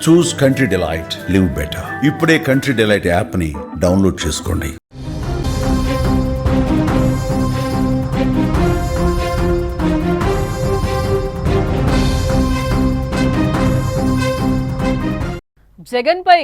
చూస్ country delight, live better. ఇప్పుడే country delight app ని download చేసుకోండి. జగన్ పై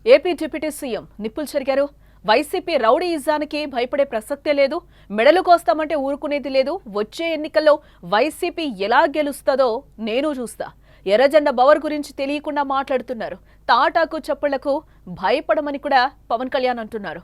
ఏపీ డిప్యూటీ సీఎం నిప్పులు చెరిగారు. వైసీపీ రౌడీయిజానికి భయపడే ప్రసక్తే లేదు, మెడలు కోస్తామంటే ఊరుకునేది లేదు. వచ్చే ఎన్నికల్లో వైసీపీ ఎలా గెలుస్తుందో నేను చూస్తా. ఎర్రజెండా పవర్ గురించి తెలియకుండా మాట్లాడుతున్నారు. తాటాకు చప్పుళ్లకు భయపడమని కూడా పవన్ కళ్యాణ్ అంటున్నారు.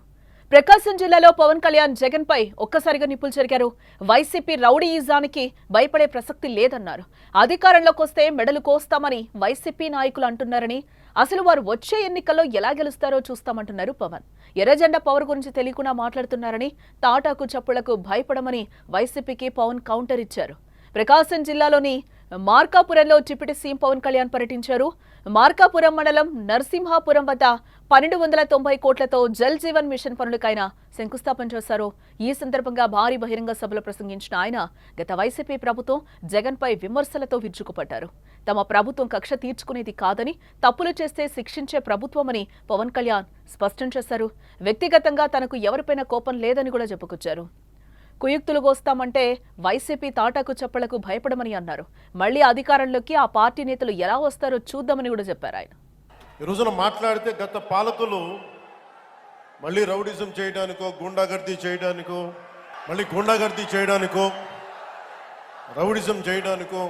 ప్రకాశం జిల్లాలో పవన్ కళ్యాణ్ జగన్ పై ఒక్కసారిగా నిప్పులు చెరిగారు. వైసీపీ రౌడీయిజానికి భయపడే ప్రసక్తి లేదన్నారు. అధికారంలోకి వస్తే మెడలు కోస్తామని వైసీపీ నాయకులు అంటున్నారని, అసలు వారు వచ్చే ఎన్నికల్లో ఎలా గెలుస్తారో చూస్తామంటున్నారు పవన్. ఎర్రజెండా పవర్ గురించి తెలియకుండా మాట్లాడుతున్నారని, తాటాకు చప్పుళ్లకు భయపడమని వైసీపీకి పవన్ కౌంటర్ ఇచ్చారు. ప్రకాశం జిల్లాలోని మార్కాపురంలో డిప్యూటీ సీఎం పవన్ కళ్యాణ్ పర్యటించారు. మార్కాపురం మండలం నరసింహాపురం వద్ద 1290 కోట్లతో జల్ జీవన్ మిషన్ పనులకైనా శంకుస్థాపన చేశారు. ఈ సందర్భంగా భారీ బహిరంగ సభలో ప్రసంగించిన ఆయన గత వైసీపీ ప్రభుత్వం జగన్ పై విమర్శలతో విరుచుకుపడ్డారు. తమ ప్రభుత్వం కక్ష తీర్చుకునేది కాదని, తప్పులు చేస్తే శిక్షించే ప్రభుత్వమని పవన్ కళ్యాణ్ స్పష్టం చేశారు. వ్యక్తిగతంగా తనకు ఎవరిపైనా కోపం లేదని కూడా చెప్పుకొచ్చారు. కుయుక్తులు కోస్తామంటే వైసీపీ తాటాకు చప్పళ్లకు భయపడమని అన్నారు. మళ్లీ అధికారంలోకి ఆ పార్టీ నేతలు ఎలా వస్తారో చూద్దామని కూడా చెప్పారు ఆయన. ఈ రోజున మాట్లాడితే గత పాలకులు మళ్ళీ రౌడిజం చేయడానికో, గుండాగర్దీ చేయడానికో, మళ్ళీ గుండాగర్దీ చేయడానికో, రౌడిజం చేయడానికో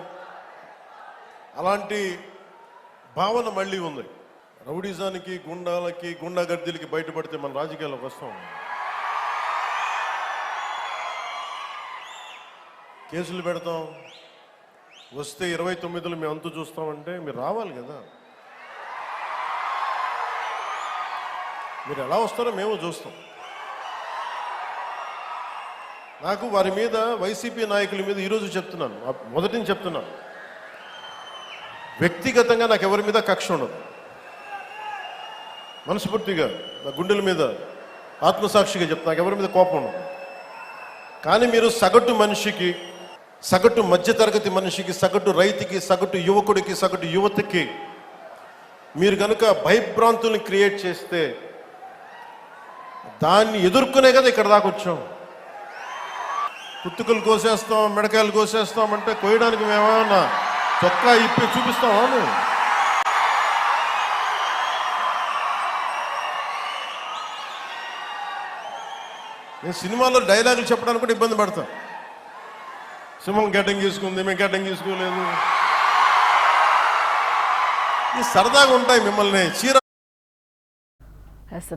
అలాంటి భావన మళ్ళీ ఉంది. రౌడిజానికి, గుండాలకి, గుండాగర్దీలకి బయటపడితే మన రాజకీయాల్లోకి వస్తాం. కేసులు పెడతాం, వస్తే 29లో మేము అంతు చూస్తామంటే మీరు రావాలి కదా. మీరు ఎలా వస్తారో మేము చూస్తాం. నాకు వారి మీద, వైసీపీ నాయకుల మీద ఈరోజు చెప్తున్నాను, మొదటి నుంచి చెప్తున్నాను, వ్యక్తిగతంగా నాకు ఎవరి మీద కక్ష ఉండదు. మనస్ఫూర్తిగా నా గుండెల మీద ఆత్మసాక్షిగా చెప్తాను, నాకు ఎవరి మీద కోపం ఉండదు. కానీ మీరు సగటు మనిషికి, సగటు మధ్యతరగతి మనిషికి, సగటు రైతుకి, సగటు యువకుడికి, సగటు యువతకి మీరు కనుక భయభ్రాంతుల్ని క్రియేట్ చేస్తే దాన్ని ఎదుర్కొనే కదా ఇక్కడ దాకా వచ్చాం. కుత్తుకలు కోసేస్తాం, మిడకాయలు కోసేస్తాం అంటే కోయడానికి మేమేమన్నా చొక్కా ఇప్పి చూపిస్తామా? నేను సినిమాలో డైలాగులు చెప్పడానికి కూడా ఇబ్బంది పడతాను. సింహం గడ్డం గీసుకుంది, మేము గడ్డం గీసుకోలేదు. ఈ సరదాగా ఉంటాయి మిమ్మల్ని చీర.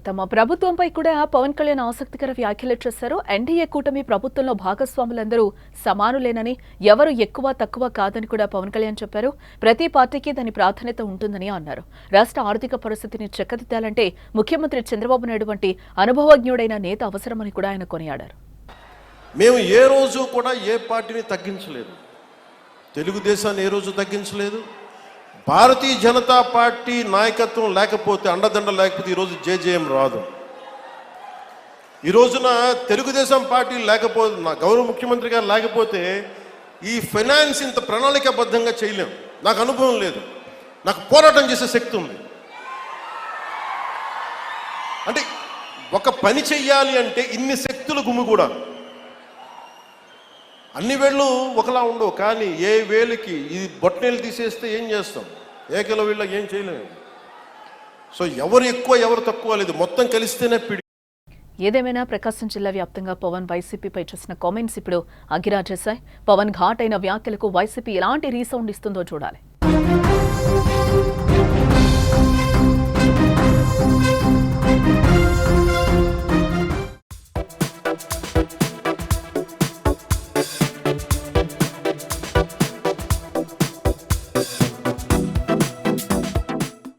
తమ ప్రభుత్వంపై కూడా పవన్ కళ్యాణ్ ఆసక్తికర వ్యాఖ్యలు చేశారు. ఎన్డీఏ కూటమి ప్రభుత్వంలో భాగస్వాములందరూ సమానులేనని, ఎవరు ఎక్కువ తక్కువ కాదని కూడా పవన్ కళ్యాణ్ చెప్పారు. ప్రతి పార్టీకి దాని ప్రాధాన్యత ఉంటుందని అన్నారు. రాష్ట్ర ఆర్థిక పరిస్థితిని చక్కదిద్దాలంటే ముఖ్యమంత్రి చంద్రబాబు నాయుడు వంటి అనుభవజ్ఞుడైన నేత అవసరమని కూడా ఆయన కొనియాడారు. మేము ఏ రోజు కూడా ఏ పార్టీని తగ్గించలేదు. తెలుగుదేశాన్ని ఏ రోజు తగ్గించలేదు. భారతీయ జనతా పార్టీ నాయకత్వం లేకపోతే, అండదండ లేకపోతే ఈరోజు జేజేఎం రాదు. ఈ రోజున తెలుగుదేశం పార్టీ లేకపోతే, నా గౌరవ ముఖ్యమంత్రి గారు లేకపోతే ఈ ఫైనాన్స్ ఇంత ప్రణాళికాబద్ధంగా చేయలేం. నాకు అనుభవం లేదు, నాకు పోరాటం చేసే శక్తి ఉంది. అంటే ఒక పని చెయ్యాలి అంటే ఇన్ని శక్తులు గుమిగూడాలి. అన్ని వేళ్ళు ఒకలా ఉండవు, కానీ ఏ వేలికి ఈ బొట్టనేలు తీసేస్తే ఏం చేస్తాం, ఏకల వీళ్ళకి ఏం చేయలేము. సో ఎవరు ఎక్కువ ఎవరు తక్కువ లేదు, మొత్తం కలిస్తేనే పిడి. ఏదేమైనా ప్రకాశం జిల్లా వ్యాప్తంగా పవన్ వైసీపీపై చేసిన కామెంట్స్ ఇప్పుడు అగిరా చేశాయి. పవన్ ఘాట్ అయిన వ్యాఖ్యలకు వైసీపీ ఎలాంటి రీసౌండ్ ఇస్తుందో చూడాలి.